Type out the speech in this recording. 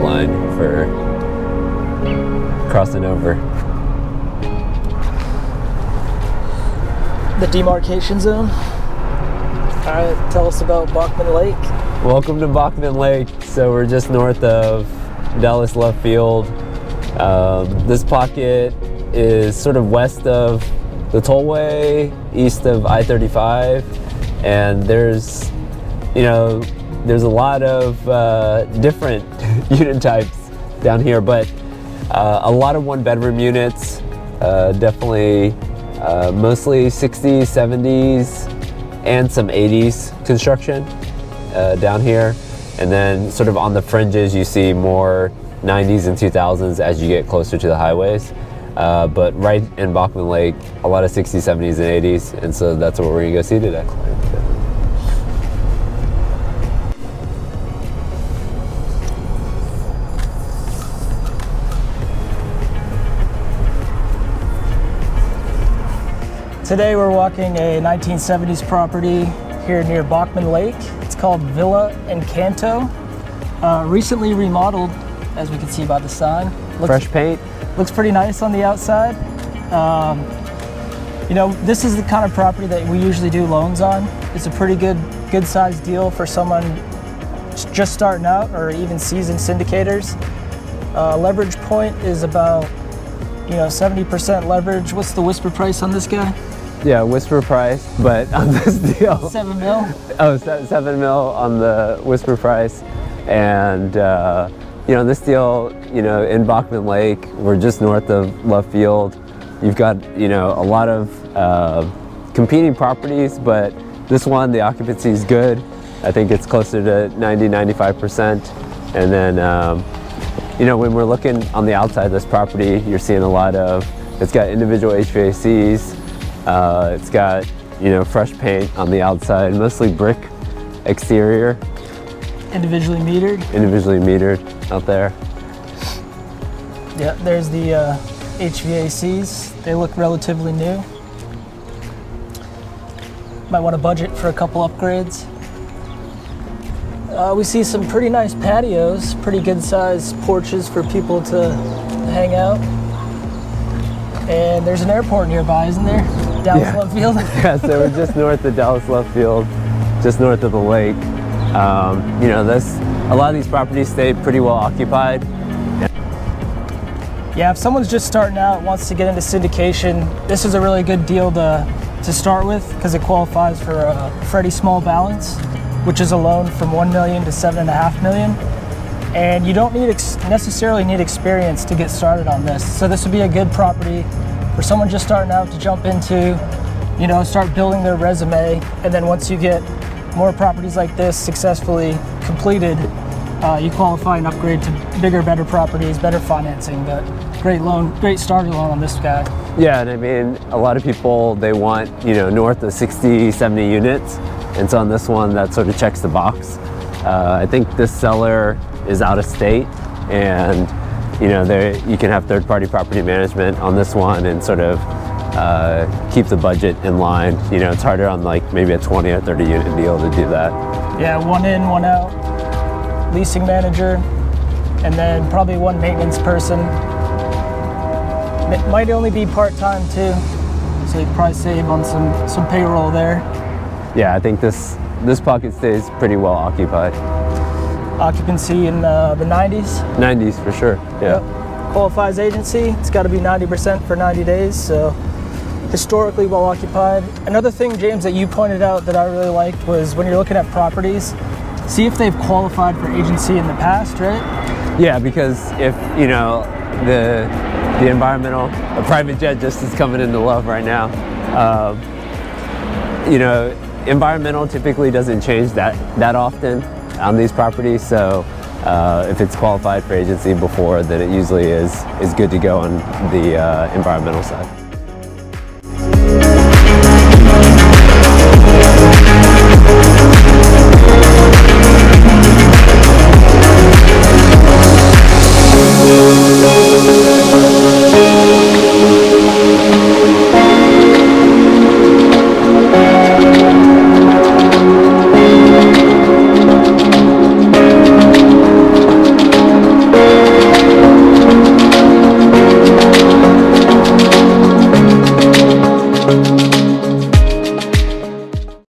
line for crossing over. The demarcation zone. All right, tell us about Bachman Lake. Welcome to Bachman Lake. So we're just north of Dallas left field. This pocket is sort of west of the tollway, east of I-35, and there's a lot of different unit types down here, but a lot of one-bedroom units, definitely mostly 60s, 70s, and some 80s construction down here. And then sort of on the fringes, you see more 90s and 2000s as you get closer to the highways. But right in Bachman Lake, a lot of 60s, 70s, and 80s, and so that's what we're gonna go see today. Today we're walking a 1970s property here near Bachman Lake. It's called Villa Encanto. Recently remodeled, as we can see by the sign. Fresh paint. Looks pretty nice on the outside. This is the kind of property that we usually do loans on. It's a pretty good sized deal for someone just starting out or even seasoned syndicators. Leverage point is about 70% leverage. What's the whisper price on this guy? Yeah, whisper price, but on this deal, $7 mil. Oh, $7 mil on the whisper price, and this deal, in Bachman Lake, we're just north of left field. You've got a lot of competing properties, but this one, the occupancy is good. I think it's closer to 90-95%, and then when we're looking on the outside of this property, you're seeing a lot of. It's got individual HVACs. It's got fresh paint on the outside, mostly brick exterior. Individually metered. Individually metered out there. Yeah, there's the HVACs. They look relatively new. Might want to budget for a couple upgrades. We see some pretty nice patios, pretty good sized porches for people to hang out. And there's an airport nearby, isn't there? Dallas left field. Yeah, so we're just north of Dallas left field, just north of the lake. A lot of these properties stay pretty well occupied. Yeah, if someone's just starting out, wants to get into syndication, this is a really good deal to start with because it qualifies for a Freddie small balance, which is a loan from $1 million to $7.5 million. And you don't necessarily need experience to get started on this. So this would be a good property for someone just starting out to jump into, start building their resume. And then once you get more properties like this successfully completed, you qualify and upgrade to bigger, better properties, better financing. But great loan, great starter loan on this guy. Yeah, and I mean, a lot of people, they want, north of 60, 70 units. And so on this one, that sort of checks the box. I think this seller is out of state, and you can have third-party property management on this one and sort of keep the budget in line. It's harder on like maybe a 20 or 30 unit deal to do that. Yeah, one in, one out, leasing manager, and then probably one maintenance person. It might only be part-time too, so you probably save on some payroll there. Yeah, I think this pocket stays pretty well occupied. Occupancy in the 90s? 90s for sure, yeah. Yep. Qualifies agency, it's got to be 90% for 90 days, so historically well occupied. Another thing, James, that you pointed out that I really liked was when you're looking at properties, see if they've qualified for agency in the past, right? Yeah, because if, the environmental, a private jet just is coming into love right now. Environmental typically doesn't change that often on these properties, so if it's qualified for agency before, then it usually is good to go on the environmental side.